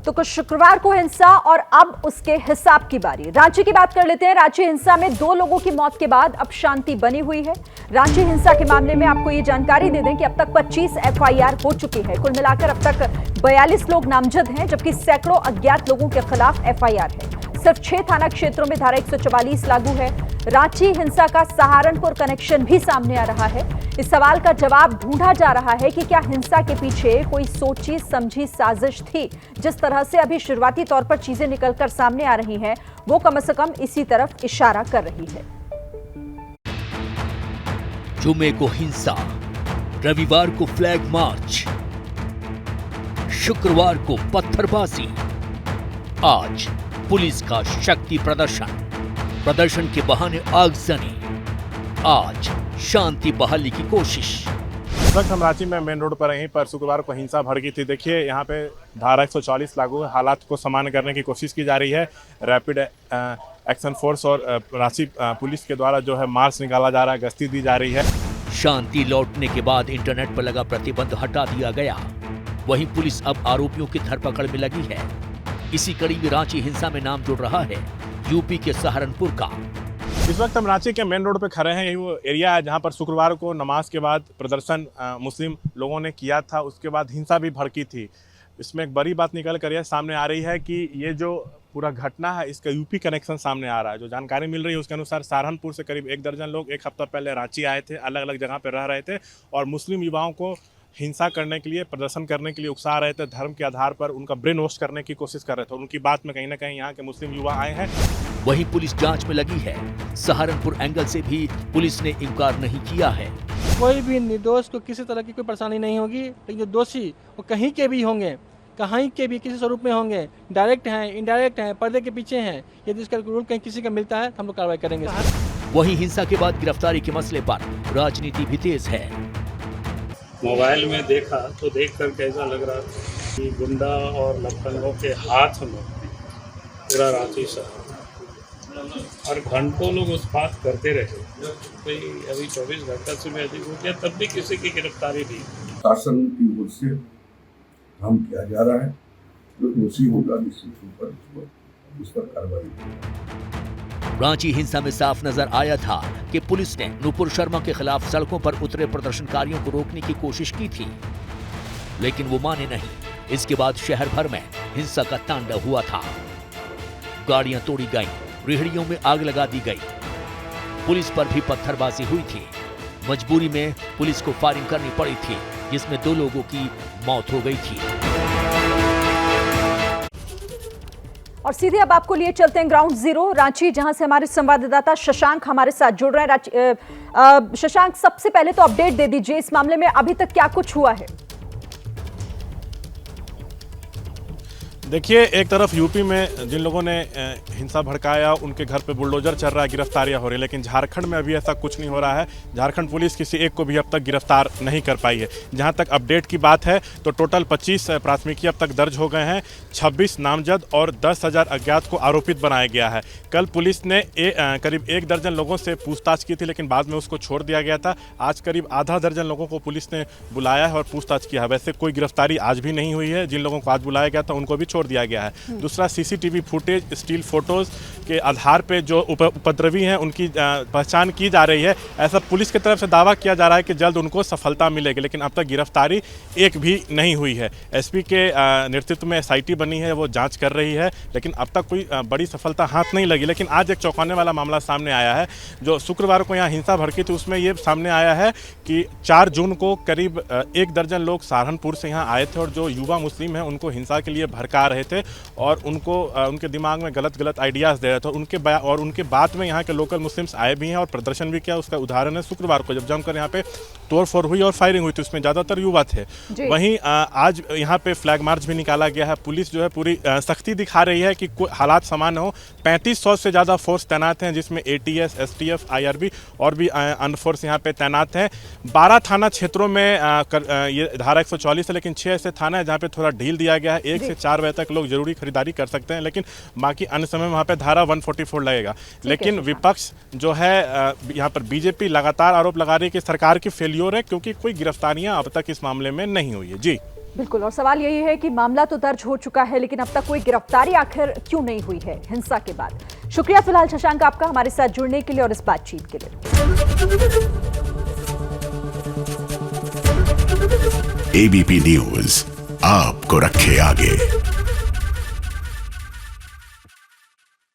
तो कुछ शुक्रवार को हिंसा और अब उसके हिसाब की बारी। रांची की बात कर लेते हैं। रांची हिंसा में 2 लोगों की मौत के बाद अब शांति बनी हुई है। रांची हिंसा के मामले में आपको ये जानकारी दे दें कि अब तक 25 एफआईआर हो चुकी है। कुल मिलाकर अब तक 42 लोग नामजद हैं, जबकि सैकड़ों अज्ञात लोगों के खिलाफ एफआईआर है। सिर्फ 6 थाना क्षेत्रों में धारा 144 लागू है। रांची हिंसा का सहारनपुर कनेक्शन भी सामने आ रहा है। इस सवाल का जवाब ढूंढा जा रहा है कि क्या हिंसा के पीछे कोई सोची समझी साजिश थी। जिस तरह से अभी शुरुआती तौर पर चीजें निकलकर सामने आ रही हैं, वो कम से कम इसी तरफ इशारा कर रही है। जुमे को हिंसा, रविवार को फ्लैग मार्च, शुक्रवार को पत्थरबाजी, आज पुलिस का शक्ति प्रदर्शन के बहाने आगजनी, आज शांति बहाली की कोशिश। इस वक्त हम रांची में मेन रोड पर यहीं पर शुक्रवार को हिंसा भड़की थी। देखिए यहाँ पे धारा 144 लागू है। हालात को सामान्य करने की कोशिश की जा रही है। रैपिड एक्शन फोर्स और रांची पुलिस के द्वारा जो है मार्च निकाला जा रहा है, गश्ती दी जा रही है। शांति लौटने के बाद इंटरनेट पर लगा प्रतिबंध हटा दिया गया। वहीं पुलिस अब आरोपियों की धरपकड़ में लगी है। इसी कड़ी में रांची हिंसा में नाम जुड़ रहा है यूपी के सहारनपुर का। इस वक्त हम रांची के मेन रोड पे खड़े हैं। यही वो एरिया है जहां पर शुक्रवार को नमाज के बाद प्रदर्शन मुस्लिम लोगों ने किया था। उसके बाद हिंसा भी भड़की थी। इसमें एक बड़ी बात निकल कर यह सामने आ रही है कि ये जो पूरा घटना है इसका यूपी कनेक्शन सामने आ रहा है। जो जानकारी मिल रही है उसके अनुसार सहारनपुर से करीब 1 दर्जन लोग एक हफ्ता पहले रांची आए थे, अलग अलग जगह पर रह रहे थे और मुस्लिम युवाओं को हिंसा करने के लिए, प्रदर्शन करने के लिए उकसा रहे थे। धर्म के आधार पर उनका ब्रेन वॉश करने की कोशिश कर रहे थे। उनकी बात में कहीं ना कहीं यहाँ के मुस्लिम युवा आए हैं। वहीं पुलिस जांच में लगी है। सहारनपुर एंगल से भी पुलिस ने इनकार नहीं किया है। कोई भी निर्दोष को किसी तरह की कोई परेशानी नहीं होगी, लेकिन जो दोषी वो कहीं के भी होंगे, कहीं के भी किसी स्वरूप में होंगे, डायरेक्ट हैं, इनडायरेक्ट हैं, पर्दे के पीछे हैं, यदि इसका रूल कहीं किसी का मिलता है तो हम लोग कार्रवाई करेंगे। वहीं हिंसा के बाद गिरफ्तारी के मसले पर राजनीति भी तेज है। मोबाइल में देखा तो देखकर कैसा लग रहा था कि गुंडा और लफंगों के हाथ में पूरा रांची शहर और घंटों लोग उस बात करते रहे। भाई अभी 24 घंटा से भी अधिक हो गया, तब भी किसी की गिरफ्तारी नहीं। शासन की ओर से काम किया जा रहा है। जो दोषी होगा निश्चित रूप पर उस पर कार्रवाई। रांची हिंसा में साफ नजर आया था कि पुलिस ने नुपुर शर्मा के खिलाफ सड़कों पर उतरे प्रदर्शनकारियों को रोकने की कोशिश की थी, लेकिन वो माने नहीं। इसके बाद शहर भर में हिंसा का तांडव हुआ था। गाड़ियां तोड़ी गईं, रेहड़ियों में आग लगा दी गई, पुलिस पर भी पत्थरबाजी हुई थी। मजबूरी में पुलिस को फायरिंग करनी पड़ी थी, जिसमें 2 लोगों की मौत हो गई थी। और सीधे अब आपको लिए चलते हैं ग्राउंड जीरो रांची, जहां से हमारे संवाददाता शशांक हमारे साथ जुड़ रहे हैं। शशांक, सबसे पहले तो अपडेट दे दीजिए, इस मामले में अभी तक क्या कुछ हुआ है? देखिए, एक तरफ यूपी में जिन लोगों ने हिंसा भड़काया उनके घर पे बुलडोजर चल रहा है, गिरफ्तारियां हो रही है, लेकिन झारखंड में अभी ऐसा कुछ नहीं हो रहा है। झारखंड पुलिस किसी एक को भी अब तक गिरफ्तार नहीं कर पाई है। जहां तक अपडेट की बात है तो टोटल 25 प्राथमिकी अब तक दर्ज हो गए हैं, 26 नामजद और 10,000 अज्ञात को आरोपित बनाया गया है। कल पुलिस ने करीब 1 दर्जन लोगों से पूछताछ की थी, लेकिन बाद में उसको छोड़ दिया गया था। आज करीब आधा दर्जन लोगों को पुलिस ने बुलाया है और पूछताछ किया है। वैसे कोई गिरफ्तारी आज भी नहीं हुई है। जिन लोगों को आज बुलाया गया था उनको भी छोड़ दिया गया है। दूसरा, सीसीटीवी फुटेज, स्टील फोटोज के आधार पे जो उपद्रवी हैं उनकी पहचान की जा रही है। ऐसा पुलिस की तरफ से दावा किया जा रहा है कि जल्द उनको सफलता मिलेगी, लेकिन अब तक गिरफ्तारी एक भी नहीं हुई है। एसपी के नेतृत्व में एसआईटी बनी है, वो जांच कर रही है, लेकिन अब तक कोई बड़ी सफलता हाथ नहीं लगी। लेकिन आज एक चौंकाने वाला मामला सामने आया है। जो शुक्रवार को यहाँ हिंसा भड़की थी उसमें ये सामने आया है कि 4 जून को करीब 1 दर्जन लोग सहारनपुर से यहाँ आए थे और जो युवा मुस्लिम हैं उनको हिंसा के लिए भड़का रहे थे और उनको उनके दिमाग में गलत आइडियाज़ दे रहे थे। उनके बाद में यहाँ के लोकल मुस्लिम्स आए भी हैं और प्रदर्शन भी किया। उसका उदाहरण है शुक्रवार को जब जमकर यहाँ पे तोड़फोड़ हुई और फायरिंग हुई थी, उसमें ज़्यादातर युवा थे। वहीं आज यहाँ पे फ्लैग मार्च भी निकाला गया है। पुलिस जो है पूरी सख्ती दिखा रही है कि हालात सामान्य हो। 3500 से ज़्यादा फोर्स तैनात हैं, जिसमें ATS, STF, IRB और भी अन्य फोर्स यहाँ पे तैनात हैं। 12 थाना क्षेत्रों में ये धारा 144 है, लेकिन 6 ऐसे थाना है जहाँ पे थोड़ा ढील दिया गया है। 1 से 4 बजे तक लोग जरूरी खरीदारी कर सकते हैं, लेकिन बाकी अन्य समय वहाँ पे धारा 144 लगेगा। लेकिन विपक्ष जो है यहाँ पर बीजेपी लगातार आरोप लगा रही है कि सरकार की फेल्योर है, क्योंकि कोई गिरफ्तारियां अब तक इस मामले में नहीं हुई है। जी बिल्कुल, और सवाल यही है कि मामला तो दर्ज हो चुका है, लेकिन अब तक कोई गिरफ्तारी आखिर क्यों नहीं हुई है हिंसा के बाद। शुक्रिया फिलहाल शशांक आपका हमारे साथ जुड़ने के लिए और इस बातचीत के लिए। एबीपी न्यूज आपको रखे आगे।